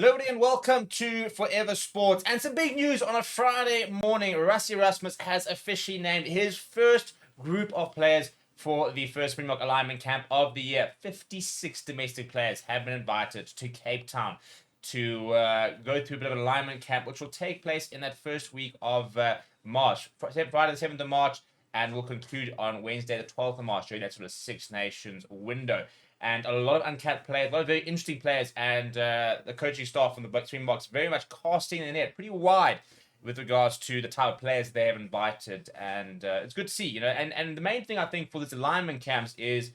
Hello and welcome to Forever Sports. And some big news on a Friday morning. Rassie Erasmus has officially named his first group of players for the first Springbok alignment camp of the year. 56 domestic players have been invited to Cape Town to go through a bit of an alignment camp, which will take place in that first week of March, Friday the 7th of March, and will conclude on Wednesday the 12th of March during that sort of Six Nations window. And a lot of uncapped players, a lot of very interesting players, and the coaching staff from the Springboks very much casting the net pretty wide with regards to the type of players they have invited. And it's good to see, And the main thing I think for this alignment camps is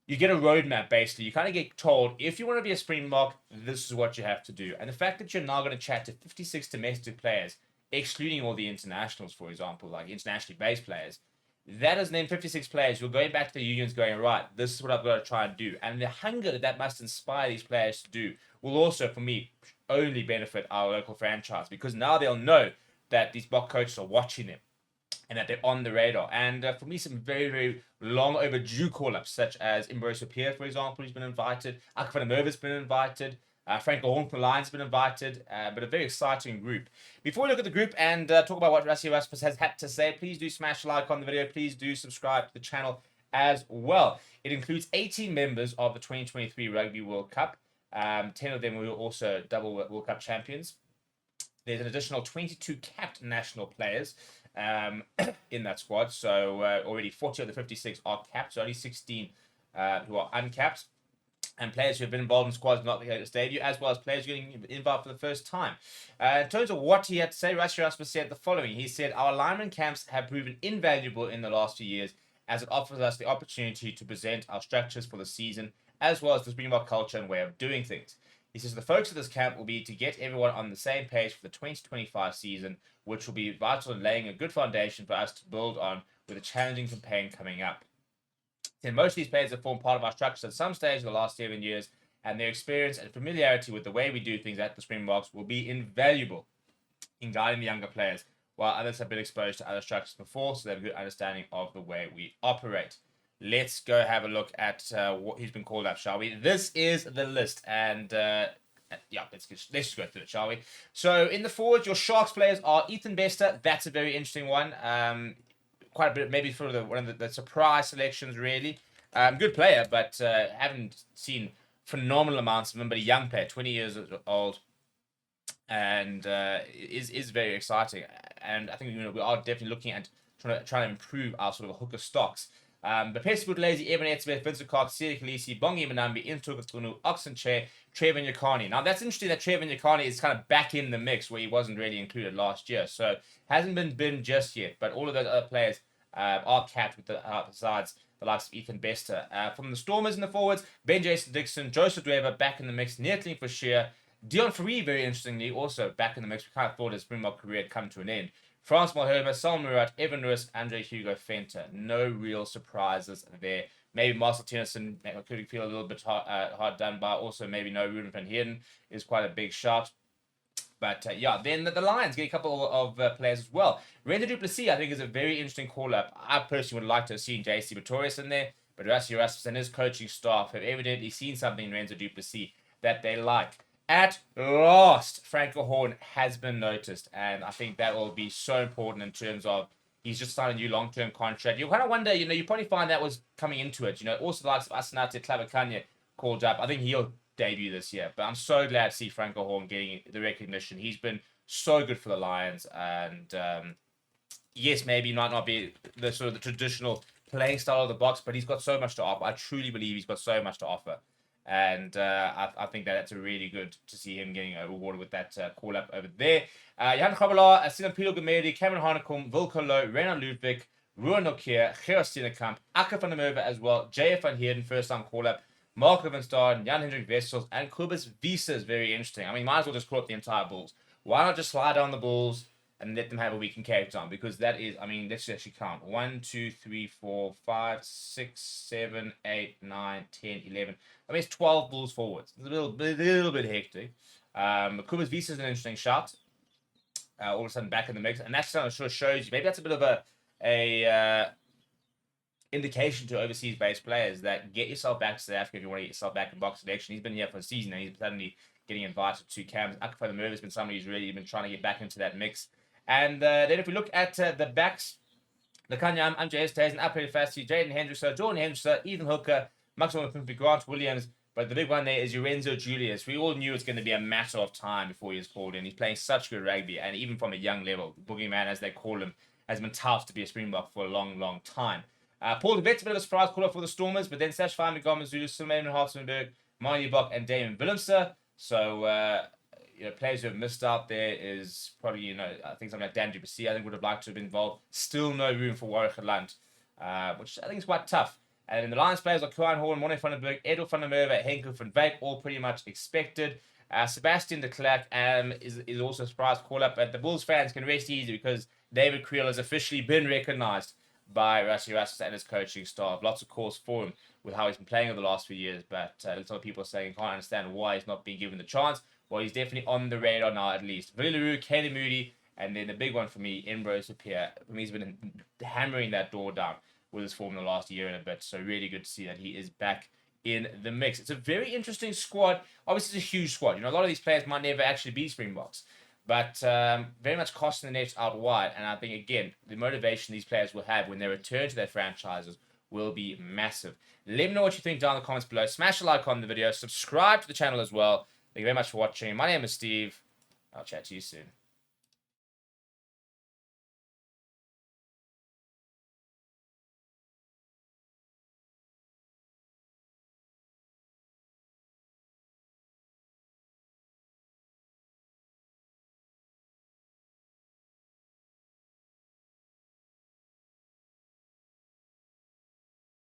you get a roadmap, basically. You kind of get told, if you want to be a Springbok, this is what you have to do. And the fact that you're now going to chat to 56 domestic players, excluding all the internationals, for example, like internationally based players, that is then 56 players. You're going back to the unions going, right, this is what I've got to try and do. And the hunger that must inspire these players to do will also, for me, only benefit our local franchise, because now they'll know that these Bok coaches are watching them and that they're on the radar. And for me, some very, very long overdue call-ups, such as Imbroso Pierre, for example, who's been invited. Akvan has been invited. Franco Horn from the Lions has been invited, but a very exciting group. Before we look at the group and talk about what Rassie Erasmus has had to say, please do smash a like on the video. Please do subscribe to the channel as well. It includes 18 members of the 2023 Rugby World Cup. 10 of them were also double World Cup champions. There's an additional 22 capped national players in that squad. So already 40 of the 56 are capped, so only 16 who are uncapped. And players who have been involved in squads not at this debut, as well as players getting involved for the first time. In terms of what he had to say, Rassie Erasmus said the following. He said, "Our alignment camps have proven invaluable in the last few years, as it offers us the opportunity to present our structures for the season, as well as the Springbok culture and way of doing things." He says the focus of this camp will be to get everyone on the same page for the 2025 season, which will be vital in laying a good foundation for us to build on with a challenging campaign coming up. And most of these players have formed part of our structures at some stage in the last 7 years, and their experience and familiarity with the way we do things at the Springboks will be invaluable in guiding the younger players, while others have been exposed to other structures before, so they have a good understanding of the way we operate. Let's go have a look at what he's been called up, shall we? This is the list, and yeah, let's just go through it, shall we? So in the forwards, your Sharks players are Ethan Bester. That's a very interesting one. Quite a bit, maybe for one of the surprise selections, really. Good player, but haven't seen phenomenal amounts of him. But a young player, 20 years old, and is very exciting. And I think we are definitely looking at trying to improve our sort of hooker stocks. But Pesco Lazy, Evan Etzbeth, Vincent Cox, Siri Khaleesi, Bongi Manambi, Intuka Tunu, Oxenchair, Trevor Nyakani. Now that's interesting that Trevor Nyakani is kind of back in the mix where he wasn't really included last year. So hasn't been binned just yet. But all of those other players are capped with the besides the likes of Ethan Bester. From the Stormers in the forwards, Ben Jason Dixon, Joseph Dweber back in the mix, Neertling for Sheer, Dion Fourie, very interestingly, also back in the mix. We kind of thought his Springbok career had come to an end. Frans Malherbe, Sol Murat, Evan Lewis, Andre Hugo Venter. No real surprises there. Maybe Marcel Tennyson could feel a little bit hard done by. Also, maybe no Ruben van Heerden is quite a big shot. But yeah, then the Lions get a couple of players as well. Renzo du Plessis, I think, is a very interesting call-up. I personally would like to have seen JC Pretorius in there, but Rassie Erasmus and his coaching staff have evidently seen something in Renzo du Plessis that they like. At last, Franco Horn has been noticed, and I think that will be so important in terms of he's just signed a new long-term contract. You kind of wonder, you probably find that was coming into it. Also the likes of Asanate Clavacania called up. I think he'll debut this year, but I'm so glad to see Franco Horn getting the recognition. He's been so good for the Lions, and yes, maybe he might not be the sort of the traditional playing style of the box, but he's got so much to offer. I truly believe he's got so much to offer. And I think that's a really good to see him getting rewarded with that call-up over there. Jan Grabelaar, Sinan Pilo Gamedi, Cameron Hanekom, Wilco Low, Renan Ludwig, Ruan Nokia, Gerard Steenekamp, Akker van der Merwe as well, JF van Heerden, first-time call-up, Marco van Staden, Jan Hendrik Wessels, and Kobus Wiese is very interesting. I mean, might as well just call up the entire Bulls. Why not just slide down the Bulls and let them have a week in Cape Town? Because that is, I mean, let's actually count. 1, 2, 3, 4, 5, 6, 7, 8, 9, 10, 11. I mean, it's 12 Bulls forwards. It's a little bit hectic. Kobus Wiese is an interesting shot. All of a sudden back in the mix. And that sort of shows you, maybe that's a bit of a indication to overseas-based players that get yourself back to South Africa if you want to get yourself back in box selection. He's been here for a season and he's suddenly getting invited to camps. Accreditation has been somebody who's really been trying to get back into that mix. And then if we look at the backs, the Kanyam, Amjad Tazen, Apel Fassi, Jaden Hendrickson, Jordan Hendrickson, Ethan Hooker, Maxwell Pimpy, Grant Williams. But the big one there is Lorenzo Julius. We all knew it's going to be a matter of time before he was called in. He's playing such good rugby, and even from a young level, Boogeyman, as they call him, has been tough to be a Springbok for a long, long time. Paul de Vet's a bit of a surprise call-up for the Stormers, but then Sash Fahmy, Zulu, Suleiman Hartzenberg, Marnie Bok, and Damon Willemse. So, players who have missed out there is probably, I think something like Dan Duplessis, I think would have liked to have been involved. Still no room for Warwick Land, which I think is quite tough. And in the Lions players are Kuan Horn, Morne van den Berg, Edel van der Merwe, Henkel van Wyk, all pretty much expected. Sebastian de Klerk is also a surprise call-up, but the Bulls fans can rest easy because David Creel has officially been recognised by Rassie Erasmus and his coaching staff. Lots of calls for him with how he's been playing over the last few years, but a lot of people are saying can't understand why he's not being given the chance. Well, he's definitely on the radar now, at least. Willie LaRue, Katie Moody, and then the big one for me, Ambrose Sapir. For me, he's been hammering that door down with his form in the last year and a bit. So really good to see that he is back in the mix. It's a very interesting squad. Obviously, it's a huge squad. A lot of these players might never actually be Springboks, but very much casting the nets out wide. And I think, again, the motivation these players will have when they return to their franchises will be massive. Let me know what you think down in the comments below. Smash a like on the video. Subscribe to the channel as well. Thank you very much for watching. My name is Steve. I'll chat to you soon.